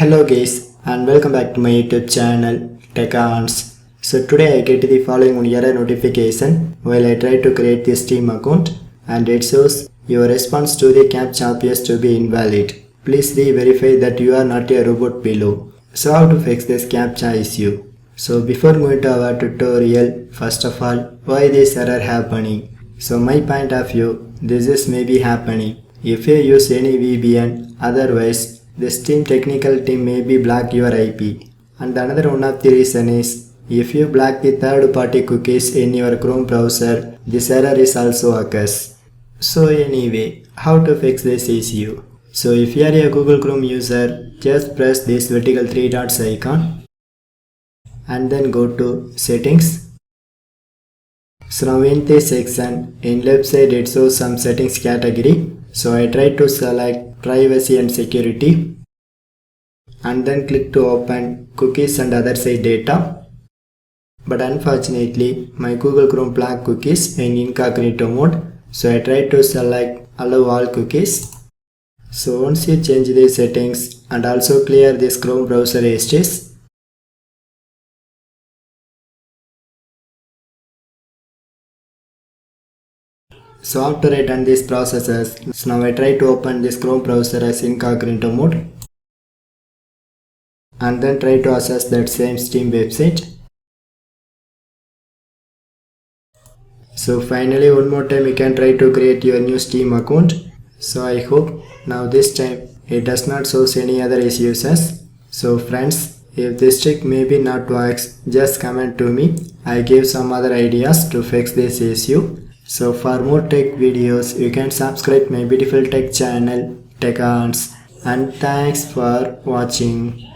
Hello guys and welcome back to my YouTube channel TechAnswers. So today I get the following error notification while I try to create this Steam account, and it shows your response to the CAPTCHA appears to be invalid. Please re-verify that you are not a robot below. So how to fix this CAPTCHA issue? So before going to our tutorial, first of all, why this error happening? So my point of view, this is maybe happening if you use any VPN, otherwise the Steam technical team maybe block your IP. And another one of the reason is if you block the third party cookies in your Chrome browser, this error is also occurs. So anyway, how to fix this issue? So if you are a Google Chrome user, just press this vertical three dots icon and then go to settings. So now in this section, in left side it shows some settings category. So I try to select privacy and security and then click to open cookies and other site data. But unfortunately my Google Chrome blocked cookies in incognito mode. So I try to select allow all cookies. So once you change these settings and also clear this Chrome browser hashes, so after I done these processes, so now I try to open this Chrome browser as incognito mode and then try to access that same Steam website. So finally one more time you can try to create your new Steam account. So I hope now this time it does not show any other issues. So friends, if this trick maybe not works, just comment to me. I give some other ideas to fix this issue. So for more tech videos, you can subscribe my beautiful tech channel TechAnswers, and thanks for watching.